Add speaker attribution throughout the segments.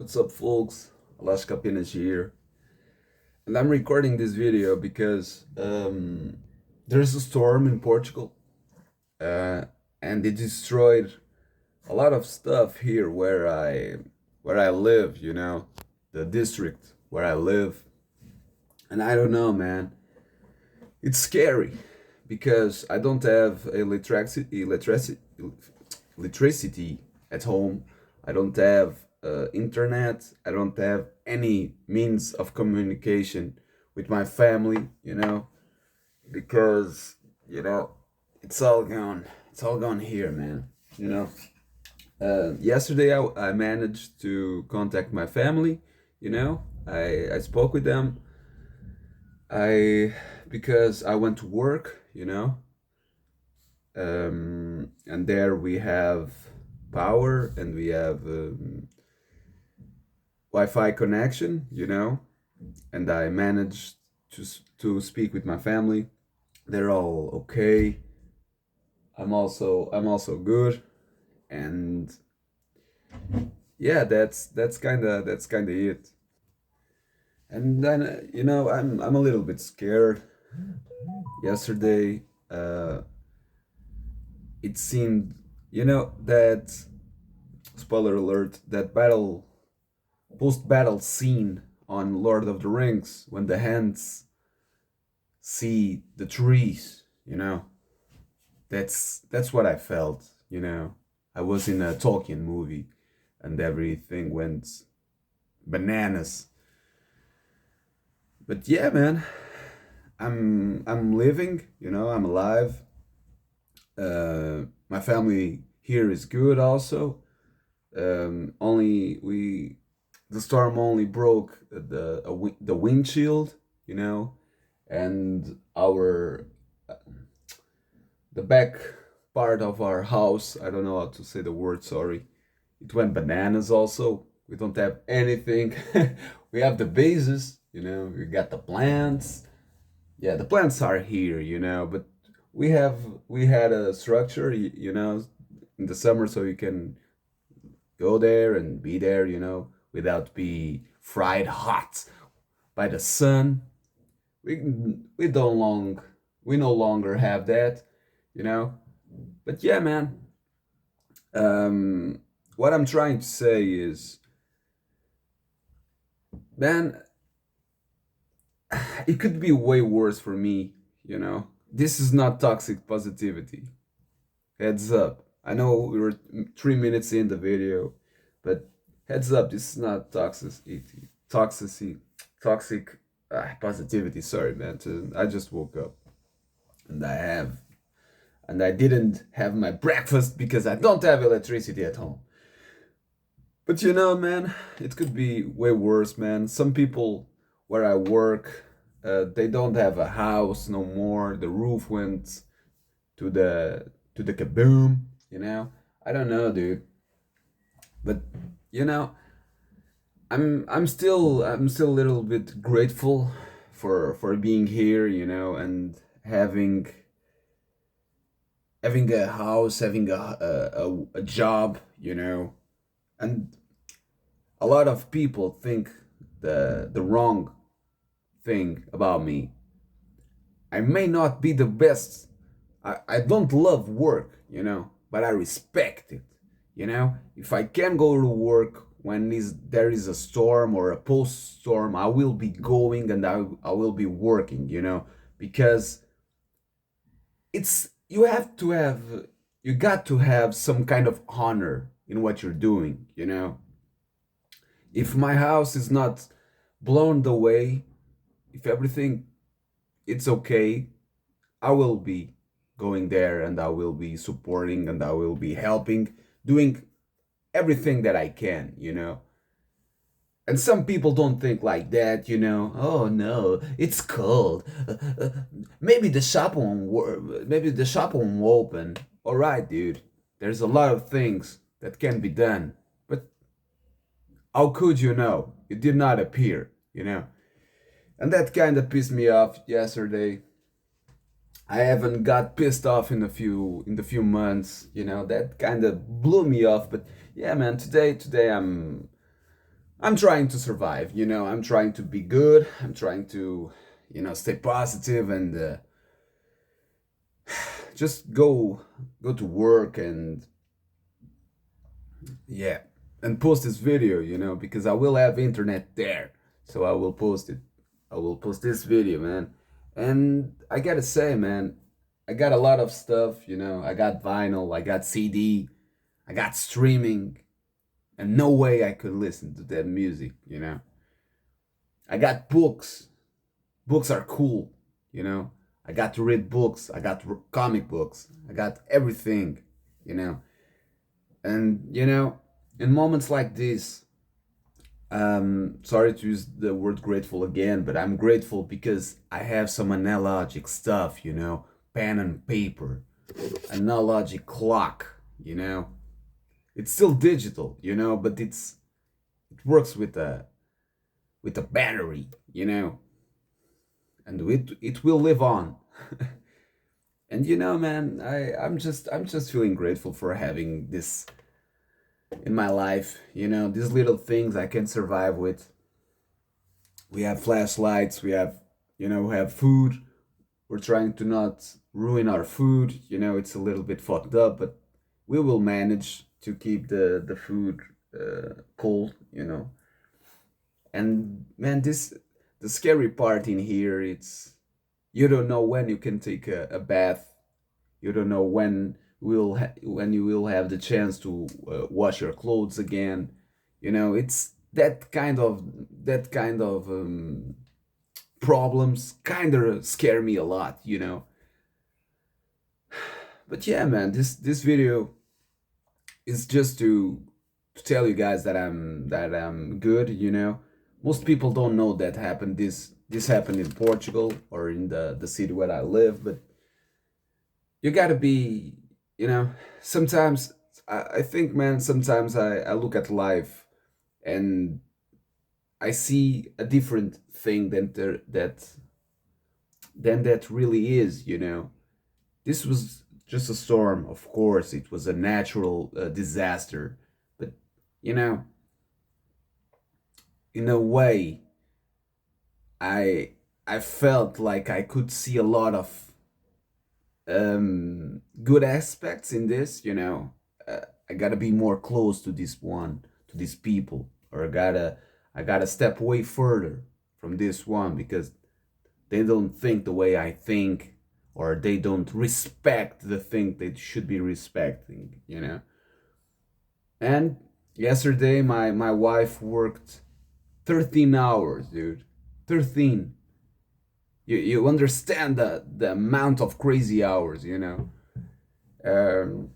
Speaker 1: What's up, folks? Alaska Penis here, and I'm recording this video because there's a storm in Portugal, uh, and it destroyed a lot of stuff here where I live. The district where I live, and I don't know, man. It's scary because I don't have electricity at home. I don't have internet. I don't have any means of communication with my family, because, you know, it's all gone. It's all gone here, man. You know, Yesterday I managed to contact my family, I spoke with them. I Because I went to work, and there we have power and we have Wi-Fi connection, and I managed to speak with my family. They're all okay. I'm also good, and yeah, that's kind of it. And then I'm a little bit scared. Yesterday, it seemed, that, spoiler alert, that post-battle scene on Lord of the Rings when the hands see the trees. That's what I felt. I was in a Tolkien movie, and everything went bananas. But yeah, man, I'm living. I'm alive. My family here is good also. Only we The storm only broke the windshield, and our the back part of our house. I don't know how to say the word. Sorry, it went bananas. Also, we don't have anything. We have the bases. We got the plants. Yeah, the plants are here. But we had a structure. In the summer, so you can go there and be there, without be fried hot by the sun. We we don't long we no longer have that, you know. But yeah, man. What I'm trying to say is, man, it could be way worse for me, This is not toxic positivity. Heads up. I know we were 3 minutes in the video, but heads up, this is not toxic positivity. Sorry, man. I just woke up and I didn't have my breakfast because I don't have electricity at home. But man, it could be way worse, man. Some people where I work, they don't have a house no more. The roof went to the kaboom. I don't know, dude. But you know, I'm still a little bit grateful for being here, and having a house, having a job, and a lot of people think the wrong thing about me. I may not be the best. I don't love work, but I respect it. If I can go to work when there is a storm or a post storm, I will be going and I will be working, because it's you got to have some kind of honor in what you're doing. If my house is not blown away, if everything it's okay, I will be going there and I will be supporting and I will be helping, doing everything that I can, And some people don't think like that, Oh no, it's cold. Maybe the shop won't open. All right, dude. There's a lot of things that can be done, but how could you know? It did not appear, And that kind of pissed me off yesterday. I haven't got pissed off in the few months, That kind of blew me off. But yeah, man, today I'm trying to survive, I'm trying to be good. I'm trying to, stay positive and just go to work and yeah, and post this video, because I will have internet there. So I will post it. I will post this video, man. And I gotta say, man, I got a lot of stuff, I got vinyl, I got CD, I got streaming, and no way I could listen to that music. I got books. Books are cool, you know. I got to read books. I got comic books. I got everything, you know. And in moments like this, sorry to use the word grateful again, but I'm grateful because I have some analogic stuff, pen and paper, analogic clock, It's still digital, but it works with a battery, and it will live on. And man, I'm just feeling grateful for having this in my life. These little things I can survive with. We have flashlights, we have food. We're trying to not ruin our food. It's a little bit fucked up, but we will manage to keep the food cold. And man, this the scary part in here. It's you don't know when you can take a bath. You don't know when you will have the chance to wash your clothes again. It's that kind of problems kind of scare me a lot. But yeah, man, this video is just to tell you guys that I'm good. Most people don't know that happened. This happened in Portugal or in the city where I live, but you gotta be, you know, sometimes I think, man, sometimes I look at life and I see a different thing than that really is. This was just a storm, of course. It was a natural disaster, but you know, in a way, I I felt like I could see a lot of good aspects in this. I gotta be more close to to these people, or I gotta step way further from this one because they don't think the way I think, or they don't respect the thing they should be respecting. And yesterday, my wife worked 13 hours, dude. 13. You understand the amount of crazy hours. Um,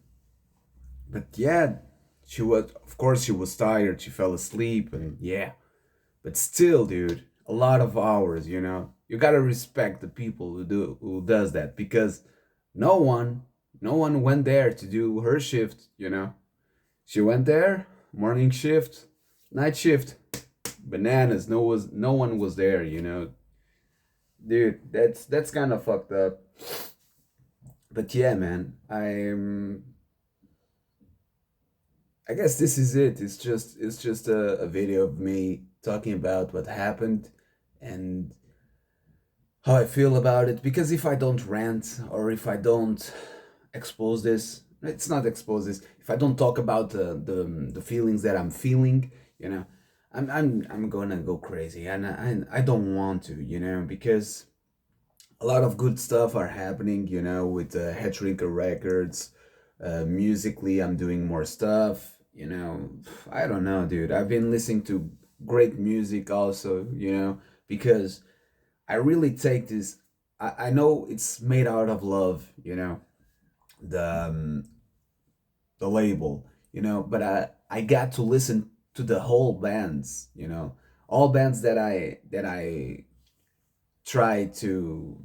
Speaker 1: but yeah, of course, she was tired. She fell asleep, and yeah. But still, dude, a lot of hours. You gotta respect the people who does that because no one, no one went there to do her shift. She went there, morning shift, night shift, bananas. No one was there. Dude, that's kind of fucked up. But yeah, man, I guess this is it. It's just a video of me talking about what happened and how I feel about it. Because if I don't rant or if I don't expose this, it's not expose this. If I don't talk about the feelings that I'm feeling, you know, I'm gonna go crazy, and I don't want to, because a lot of good stuff are happening, with Head Shrinker Records. Musically, I'm doing more stuff. I don't know, dude. I've been listening to great music also, because I really take this. I know it's made out of love, the label, but I got to listen to the whole bands, all bands that I try to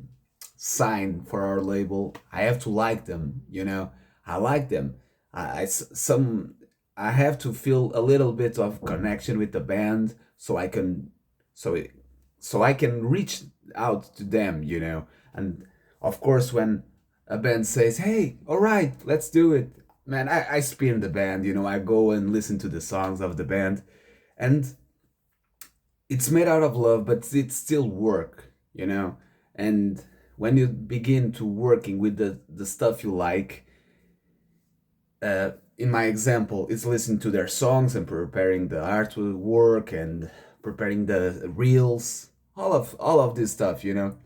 Speaker 1: sign for our label. I have to like them. I like them. Some I have to feel a little bit of connection with the band so I can so it, so I can reach out to them. And of course, when a band says, "Hey, all right, let's do it," man, I spin the band. I go and listen to the songs of the band, and it's made out of love, but it's still work, you know. And when you begin to working with the stuff you like, in my example, it's listening to their songs and preparing the artwork and preparing the reels, all of this stuff, you know.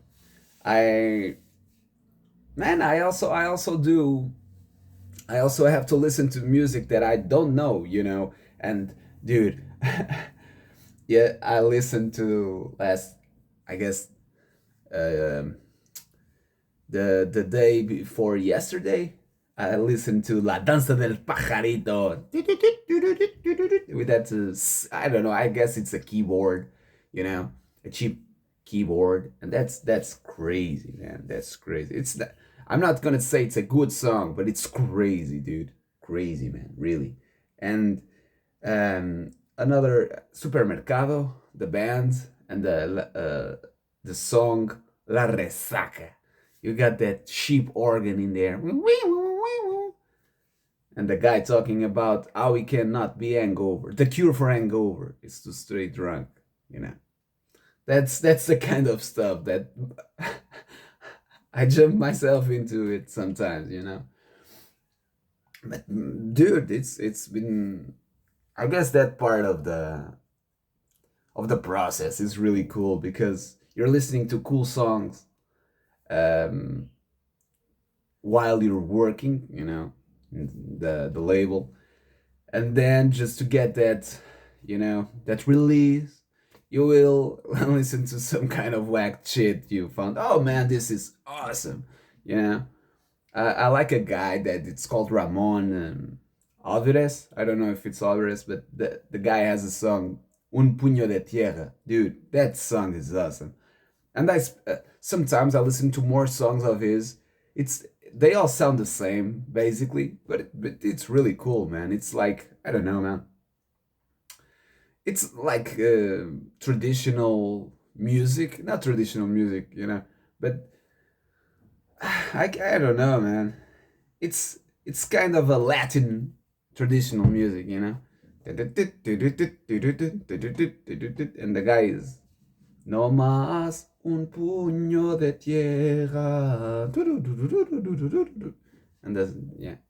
Speaker 1: I man, I also have to listen to music that I don't know, you know. And dude, yeah, I listened to last, I guess, um, the day before yesterday. I listened to La Danza del Pajarito with that. I don't know. I guess it's a keyboard, you know, a cheap keyboard, and that's crazy, man. That's crazy. It's not, I'm not gonna say it's a good song, but it's crazy, dude. Crazy, man. Really. And another Supermercado, the band, and the song La Resaca. You got that cheap organ in there, and the guy talking about how he cannot be hangover. The cure for hangover is to stay drunk. You know, that's the kind of stuff that I jump myself into it sometimes. You know, but dude, it's been. I guess that part of the process is really cool because you're listening to cool songs um, while you're working, you know, the label, and then just to get that, you know, that release, you will listen to some kind of whack shit you found. Oh man, this is awesome, you know. I like a guy that it's called Ramon Alvarez. I don't know if it's Alvarez, but the guy has a song Un Puño de Tierra. Dude, that song is awesome. And sometimes I listen to more songs of his. It's they all sound the same basically, but it's really cool, man. It's like I don't know, man. It's like traditional music, not traditional music, you know, but I don't know, man. It's kind of a Latin traditional music, you know. And the guy is no más un puño de tierra. And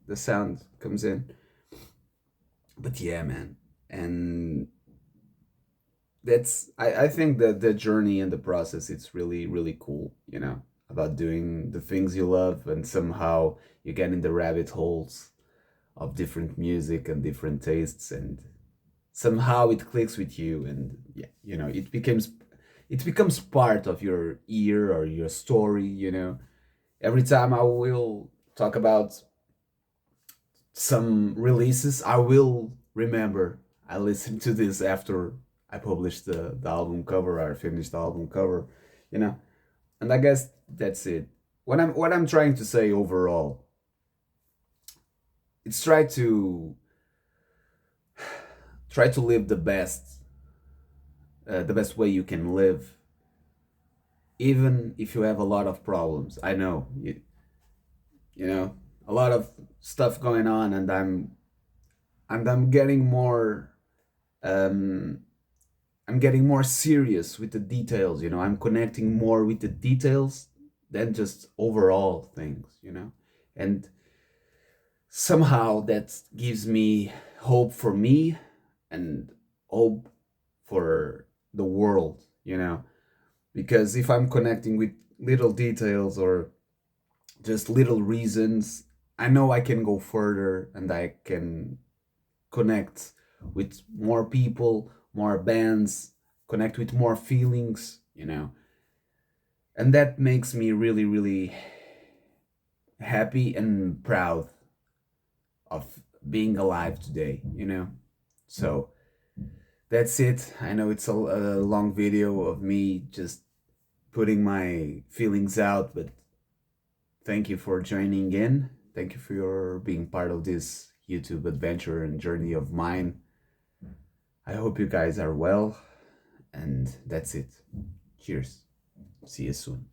Speaker 1: the sound comes in. But yeah, man. And I think that the journey and the process it's really, really cool, you know, about doing the things you love and somehow you get in the rabbit holes of different music and different tastes and somehow it clicks with you and yeah, you know, it becomes part of your ear or your story, you know. Every time I will talk about some releases, I will remember I listened to this after I published the album cover or finished the album cover, you know. And I guess that's it. What I'm trying to say overall, it's try to live the best way you can live, even if you have a lot of problems. I know you know a lot of stuff going on, and I'm getting more um, I'm getting more serious with the details. You know, I'm connecting more with the details than just overall things. You know, and somehow that gives me hope for me and hope for the world. You know, because if I'm connecting with little details or just little reasons, I know I can go further and I can connect with more people, more bands, connect with more feelings, you know. And that makes me really, really happy and proud of being alive today, you know. So that's it. I know it's a long video of me just putting my feelings out, but thank you for joining in. Thank you for your being part of this YouTube adventure and journey of mine. I hope you guys are well, and that's it. Cheers. See you soon.